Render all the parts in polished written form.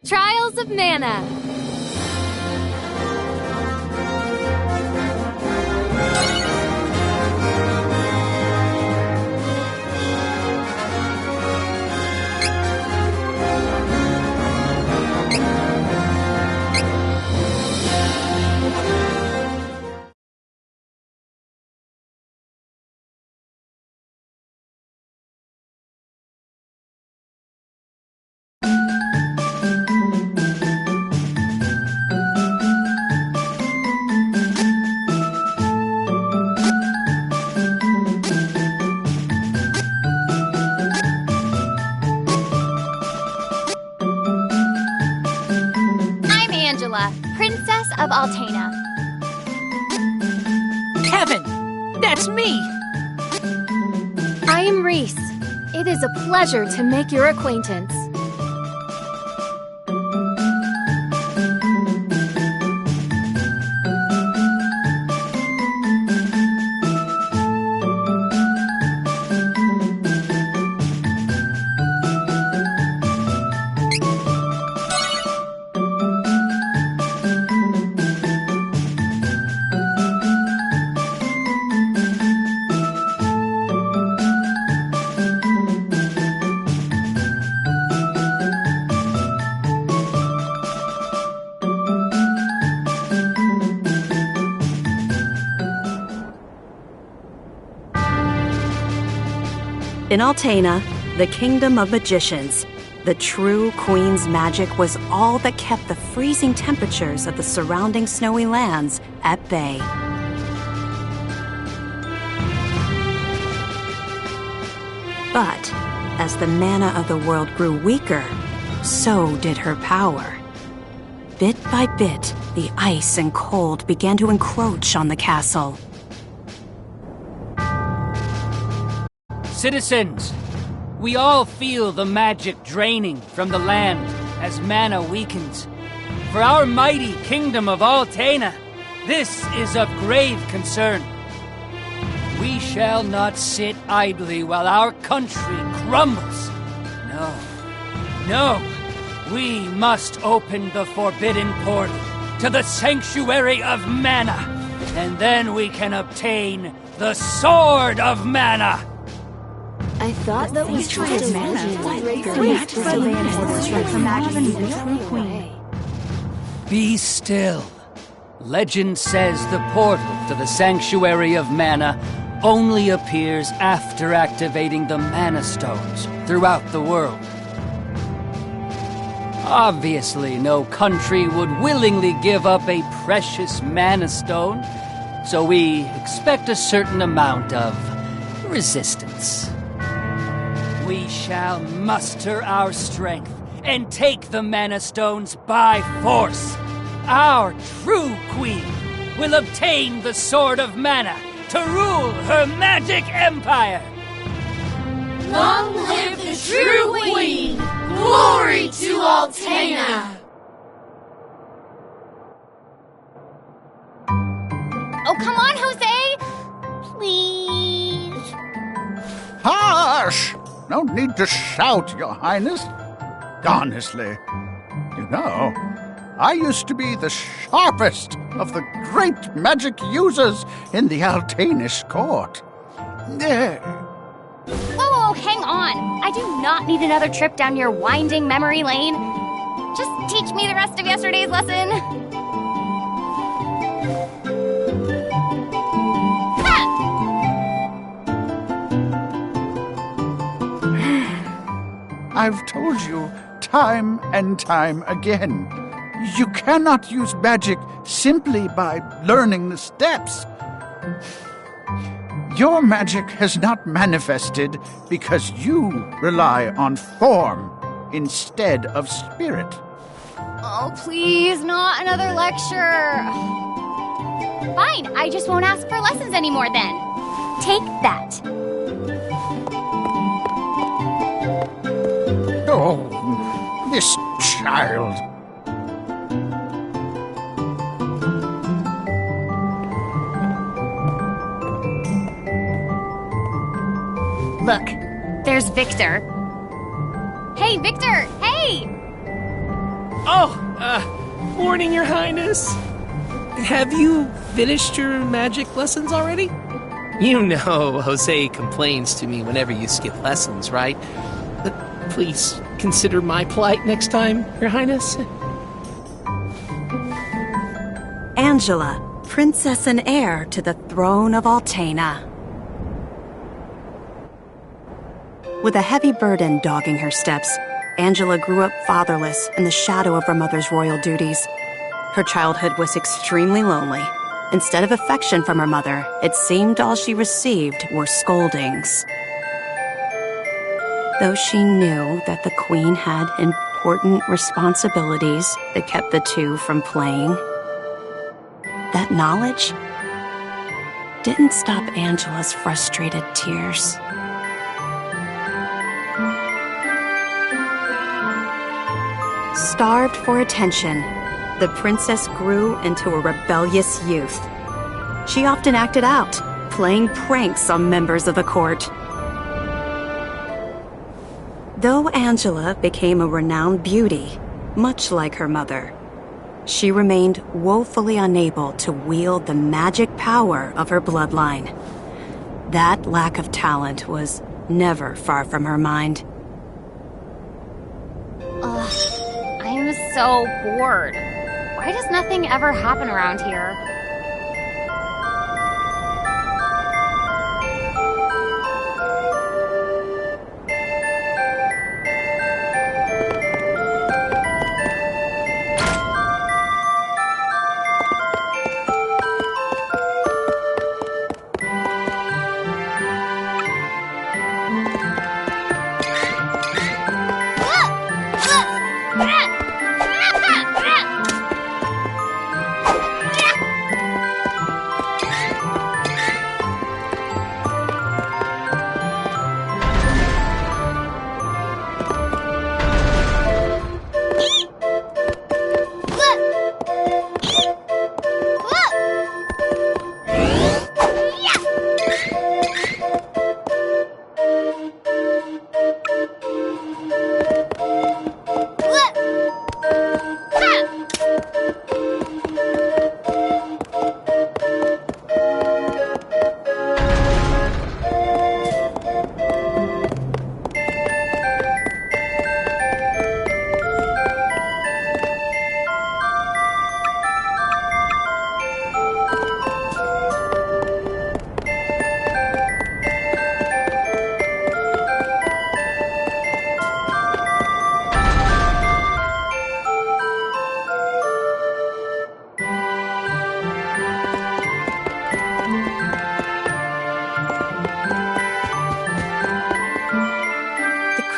Trials of Mana. Princess of Altena. Kevin! That's me! I am Reese. It is a pleasure to make your acquaintance. In Altena, the kingdom of magicians, the true queen's magic was all that kept the freezing temperatures of the surrounding snowy lands at bay. But as the mana of the world grew weaker, so did her power. Bit by bit, the ice and cold began to encroach on the castle. Citizens, we all feel the magic draining from the land as mana weakens. For our mighty kingdom of Altena, this is of grave concern. We shall not sit idly while our country crumbles. No, we must open the forbidden portal to the sanctuary of mana, and then we can obtain the Sword of Mana. I thought that was true Be still. Legend says the portal to the Sanctuary of Mana only appears after activating the Mana Stones throughout the world. Obviously, no country would willingly give up a precious Mana Stone, so we expect a certain amount of resistance. We shall muster our strength and take the Mana Stones by force. Our true queen will obtain the Sword of Mana to rule her magic empire. Long live the true queen! Glory to Altena! Oh, come on, Jose! Please. Hush! No need to shout, Your Highness. Honestly, you know, I used to be the sharpest of the great magic users in the Altanish court. Whoa, hang on. I do not need another trip down your winding memory lane. Just teach me the rest of yesterday's lesson. I've told you time and time again, you cannot use magic simply by learning the steps. Your magic has not manifested because you rely on form instead of spirit. Oh, please, not another lecture. Fine, I just won't ask for lessons anymore then. Take that. Oh, this child. Look. There's Victor. Hey, Victor! Hey! Oh, morning, Your Highness. Have you finished your magic lessons already? You know Jose complains to me whenever you skip lessons, right? But please consider my plight next time, Your Highness. Angela, princess and heir to the throne of Altena. With a heavy burden dogging her steps, Angela grew up fatherless in the shadow of her mother's royal duties. Her childhood was extremely lonely. Instead of affection from her mother, it seemed all she received were scoldings. Though she knew that the queen had important responsibilities that kept the two from playing, that knowledge didn't stop Angela's frustrated tears. Starved for attention, the princess grew into a rebellious youth. She often acted out, playing pranks on members of the court. Though Angela became a renowned beauty, much like her mother, she remained woefully unable to wield the magic power of her bloodline. That lack of talent was never far from her mind. I am so bored. Why does nothing ever happen around here?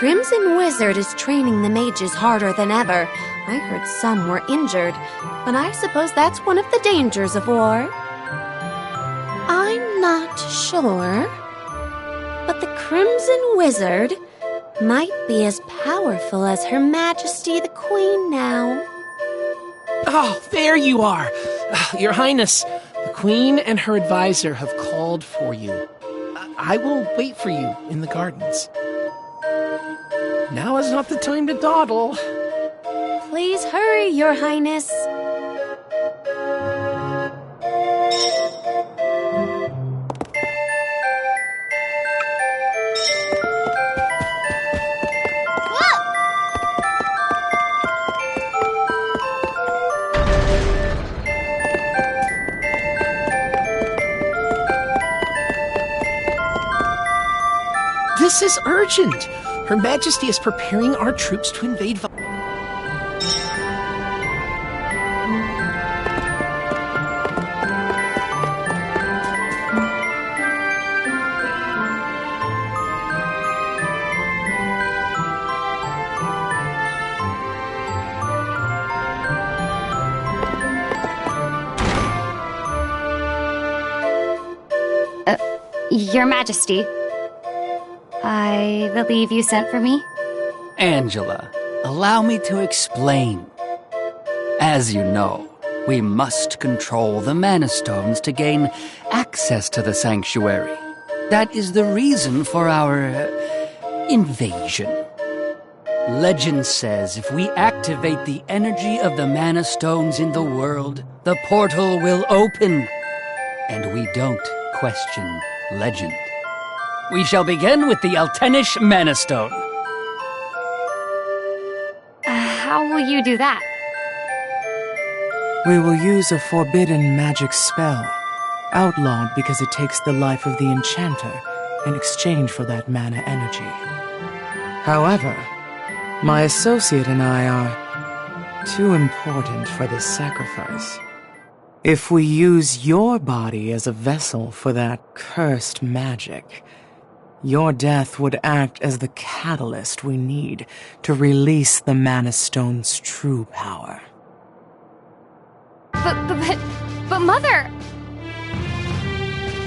Crimson Wizard is training the mages harder than ever. I heard some were injured, but I suppose that's one of the dangers of war. I'm not sure, but the Crimson Wizard might be as powerful as Her Majesty the Queen now. Oh, there you are! Your Highness, the Queen and her advisor have called for you. I will wait for you in the gardens. Now is not the time to dawdle. Please hurry, Your Highness. This is urgent! Her Majesty is preparing our troops to invade Your Majesty, I believe you sent for me? Angela, allow me to explain. As you know, we must control the Mana Stones to gain access to the sanctuary. That is the reason for our invasion. Legend says if we activate the energy of the Mana Stones in the world, the portal will open. And we don't question legend. We shall begin with the Altenish Mana Stone. How will you do that? We will use a forbidden magic spell, outlawed because it takes the life of the enchanter in exchange for that mana energy. However, my associate and I are too important for this sacrifice. If we use your body as a vessel for that cursed magic, your death would act as the catalyst we need to release the Mana Stone's true power. But Mother!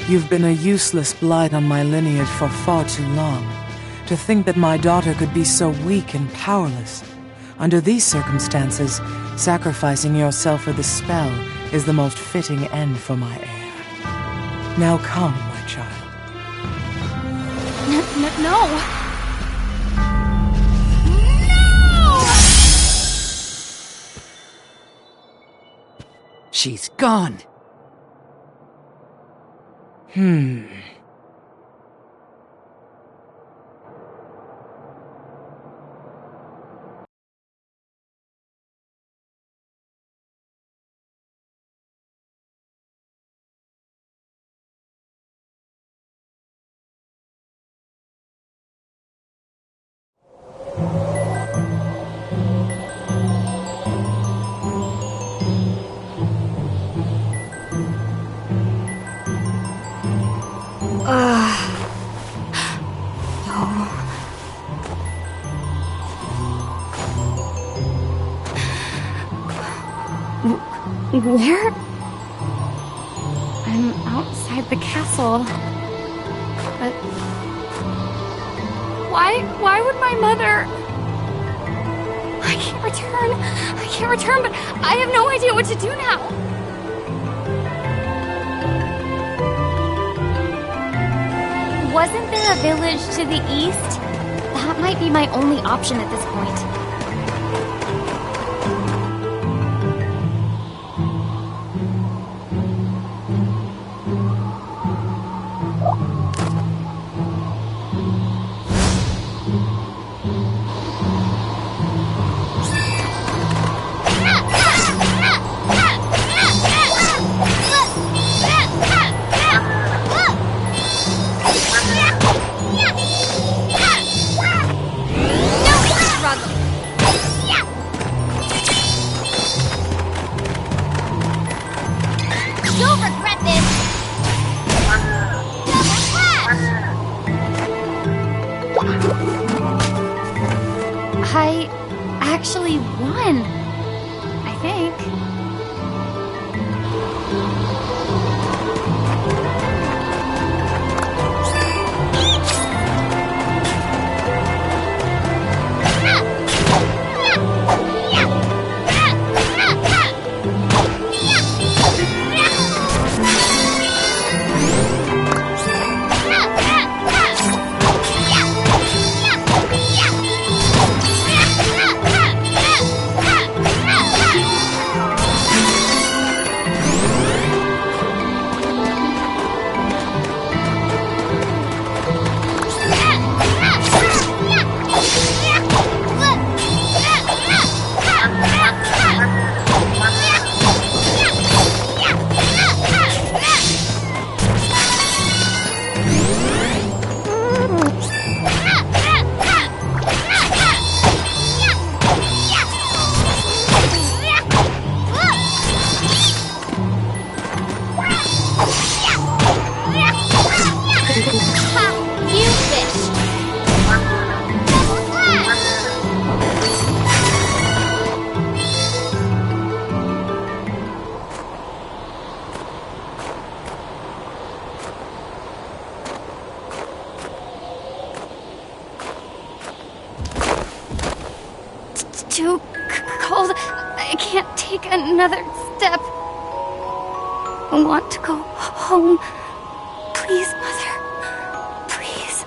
You've been a useless blight on my lineage for far too long. To think that my daughter could be so weak and powerless. Under these circumstances, sacrificing yourself for the spell is the most fitting end for my heir. Now come, my child. No! She's gone. Where? I'm outside the castle. But why would my mother... I can't return, but I have no idea what to do now. Wasn't there a village to the east? That might be my only option at this point. take another step. I want to go home. Please, Mother. Please.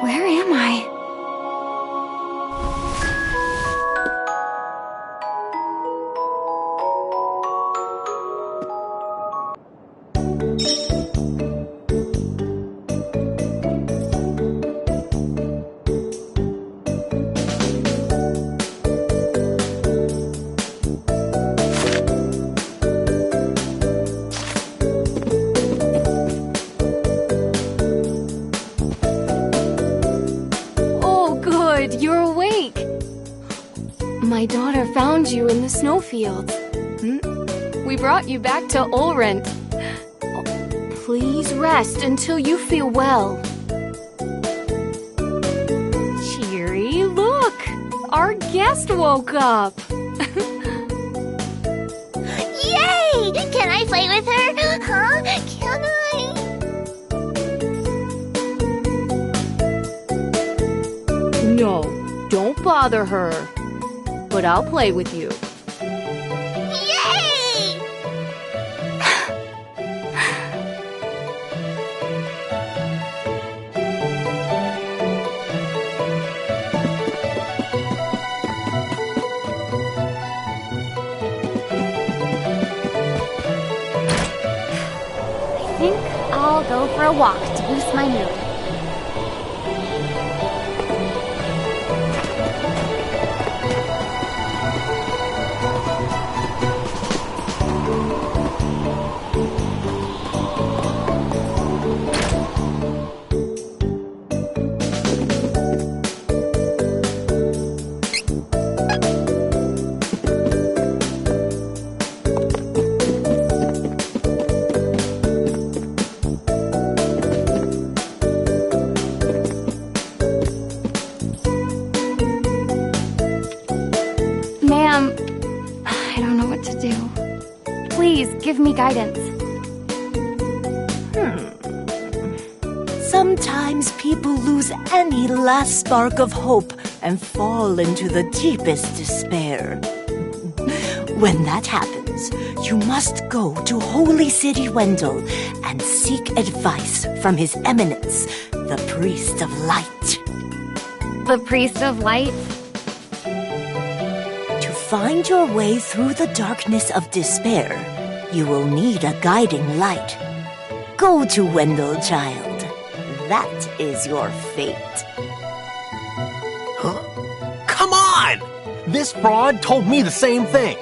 Where am I? You're awake. My daughter found you in the snowfields. We brought you back to Ulrent. Please rest until you feel well. Cheery, look! Our guest woke up. Yay! Can I play with her? Huh? Can I? No, don't bother her. But I'll play with you. Yay! I think I'll go for a walk to boost my mood. Ma'am, I don't know what to do. Please, give me guidance. Sometimes people lose any last spark of hope and fall into the deepest despair. When that happens, you must go to Holy City Wendell and seek advice from His Eminence, the Priest of Light. The Priest of Light? To find your way through the darkness of despair, you will need a guiding light. Go to Wendell, child. That is your fate. Huh? Come on! This fraud told me the same thing.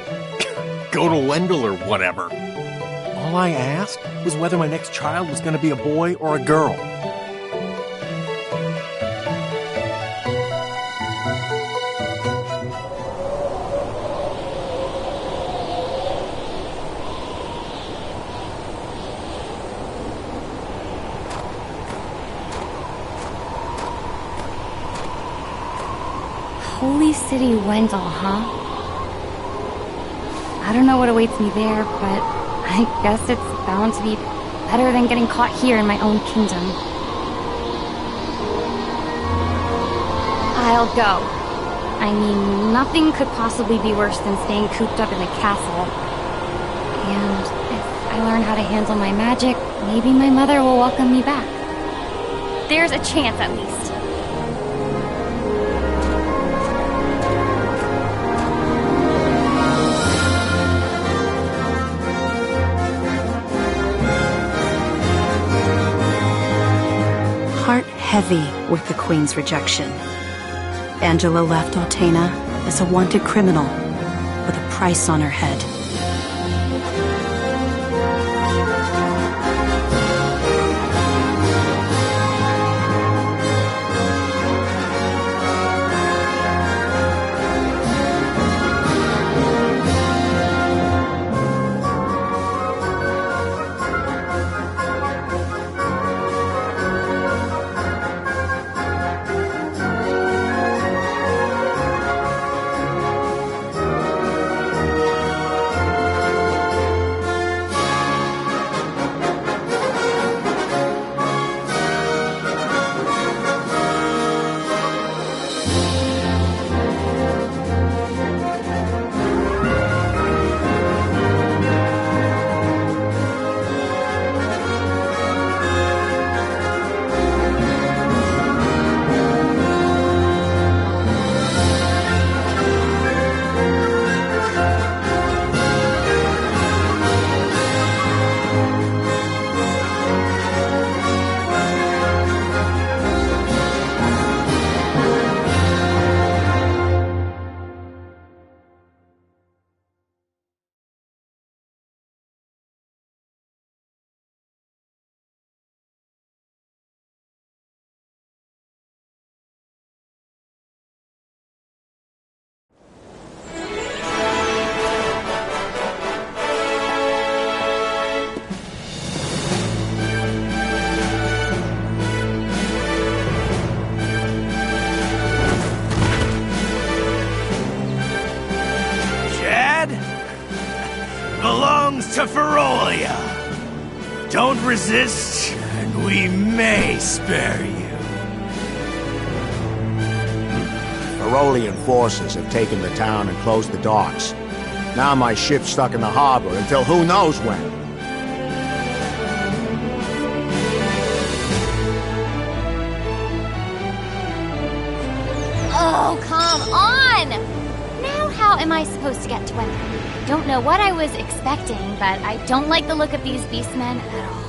Go to Wendell or whatever. All I asked was whether my next child was going to be a boy or a girl. Holy City Wendell, huh? I don't know what awaits me there, but I guess it's bound to be better than getting caught here in my own kingdom. I'll go. I mean, nothing could possibly be worse than staying cooped up in the castle. And if I learn how to handle my magic, maybe my mother will welcome me back. There's a chance, at least. Heart heavy with the Queen's rejection, Angela left Altena as a wanted criminal with a price on her head. ya. Don't resist, and we may spare you. Ferolian forces have taken the town and closed the docks. Now my ship's stuck in the harbor until who knows when. Oh, come on! Now how am I supposed to get to Wendell? Don't know what I was expecting, but I don't like the look of these beastmen at all.